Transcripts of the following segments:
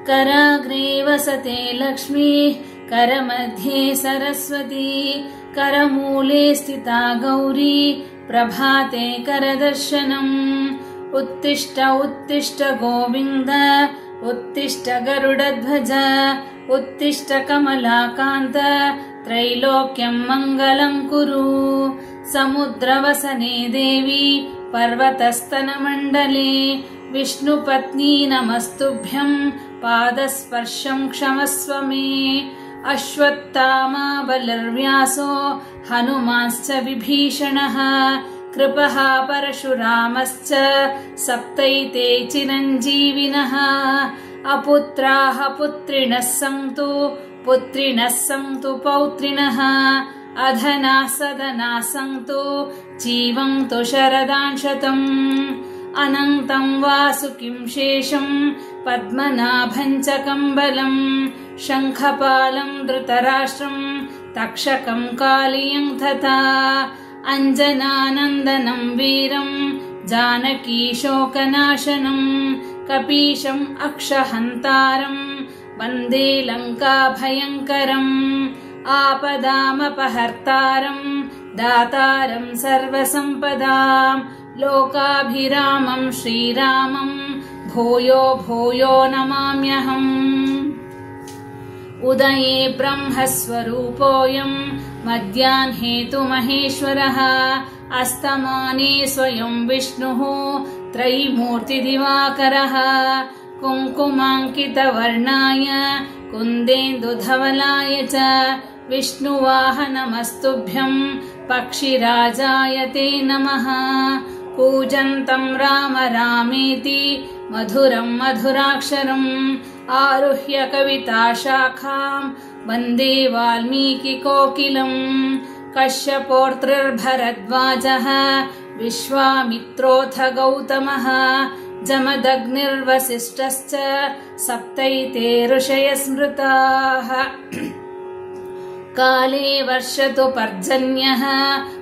कराग्रे वसते लक्ष्मी करमध्ये सरस्वती करमूले स्थिता गौरी प्रभाते करदर्शनम् उत्तिष्ठ उत्तिष्ठ गोविन्द उत्तिष्ठ गरुडध्वज उत्तिष्ठ कमलाकान्त त्रैलोक्यं मङ्गलं कुरु समुद्रवसने देवी पर्वतस्तनमण्डले विष्णुपत्नी नमस्तुभ्यं पादस्पर्शं क्षमस्व मे अश्वत्थामा बलर्व्यासो हनुमांश्च विभीषणः कृपः परशुरामश्च सप्तैते चिरञ्जीविनः अपुत्राः पुत्रिणः सन्तु पौत्रिणः अधनाः सदनाः सन्तु जीवन्तु शरदां शतम् अनन्तं वासुकिं शेषं पद्मनाभं च कम्बलं शङ्खपालं धृतराष्ट्रं तक्षकं कालियं तथा अञ्जनानन्दनं वीरं जानकी शोकनाशनं कपीशम् अक्षहन्तारं वन्दे लङ्काभयङ्करम् आपदामपहर्तारं दातारं सर्वसम्पदां लोकाभिरामं श्रीरामं भूयो भूयो नमाम्यहम् उदये ब्रह्मस्वरूपोऽयं मध्याह्ने तु महेश्वरः अस्तमाने स्वयं विष्णुः त्रयीमूर्तिदिवाकरः कुङ्कुमाङ्कितवर्णाय कुन्देन्दुधवलाय च विष्णुवाहनमस्तुभ्यं पक्षिराजाय ते नमः कूजन्तं राम रामेति मधुरं मधुराक्षरम् आरुह्य कविताशाखां वन्दे वाल्मीकिकोकिलम् कश्यपोर्तृर्भरद्वाजः विश्वामित्रोऽथ गौतमः जमदग्निर्वसिष्ठश्च सप्तैते ऋषयः स्मृताः काले वर्षतु पर्जन्यः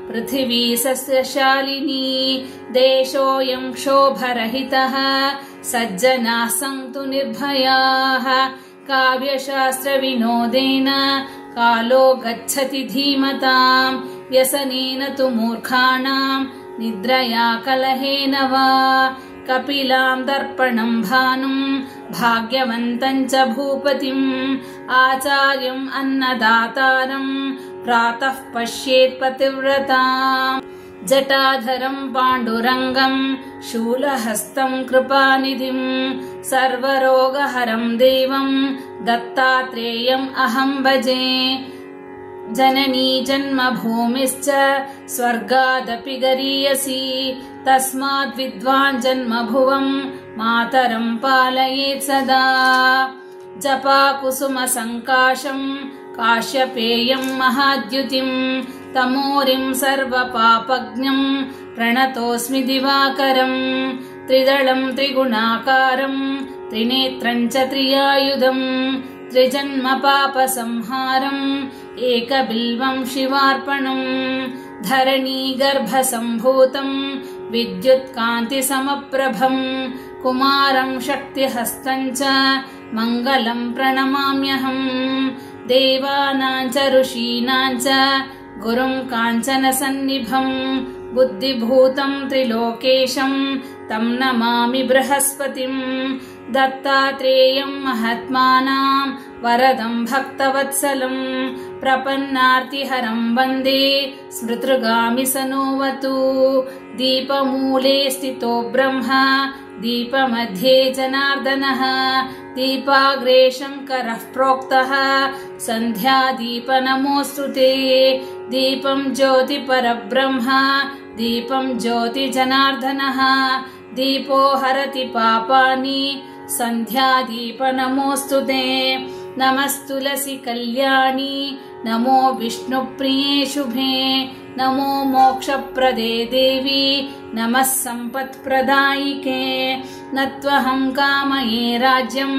पृथिवी सस्यशालिनी देशोऽयं क्षोभरहितः सज्जनाः सन्तु निर्भयाः काव्यशास्त्रविनोदेन कालो गच्छति धीमतां व्यसनेन तु मूर्खाणां निद्रया कलहेन वा कपिलां दर्पणं भानुं भाग्यवन्तं च भूपतिम् आचार्यम् अन्नदातारं प्रातः पश्येत् पतिव्रताम् जटाधरं पाण्डुरङ्गं शूलहस्तं कृपानिधिं सर्वरोगहरं देवं दत्तात्रेयम् अहं भजे जननी जन्मभूमिश्च स्वर्गादपि गरीयसी तस्माद् विद्वान् जन्मभुवं मातरं पालयेत् सदा जपाकुसुमसङ्काशं काश्यपेयं महाद्युतिं तमोरिं सर्वपापज्ञं प्रणतोऽस्मि दिवाकरं त्रिदलं त्रिगुणाकारं त्रिनेत्रं च त्रियायुधं त्रिजन्म पापसंहारम् एकबिल्वं शिवार्पणम् धरणी गर्भसम्भूतं विद्युत्कान्तिसमप्रभं कुमारं शक्तिहस्तं च मङ्गलं प्रणमाम्यहम् देवानां च ऋषीणां च गुरुं काञ्चनसन्निभं बुद्धिभूतं त्रिलोकेशं तं नमामि बृहस्पतिं दत्तात्रेयं महात्मानां वरदं भक्तवत्सलं प्रपन्नार्तिहरं वन्दे स्मृतृगामि सनोवतु दीपमूले स्थितो ब्रह्मा दीपमध्ये जनार्दनः दीपाग्रे शङ्करः प्रोक्तः सन्ध्यादीप नमोऽस्तु ते दीपं ज्योतिपरब्रह्मा दीपं ज्योतिजनार्दनः दीपो हरति पापानि सन्ध्यादीप नमोऽस्तु ते नमस्तुलसी कल्याणी नमो विष्णुप्रिये शुभे नमो मोक्षप्रदे देवी नमः सम्पत्प्रदायिके न त्वहं कामये राज्यं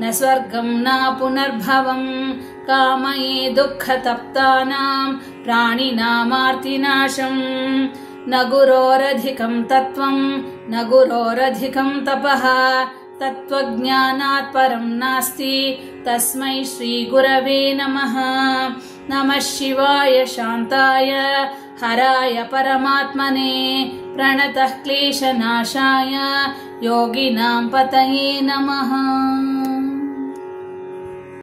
न स्वर्गं न पुनर्भवं कामये दुःखतप्तानां प्राणिनामार्तिनाशम् न गुरोरधिकं तत्त्वं न गुरोरधिकं तपः तत्त्वज्ञानात् परं नास्ति तस्मै श्रीगुरवे नमः। नमः शिवाय शान्ताय हराय परमात्मने प्रणतः क्लेशनाशाय योगिनां पतये नमः।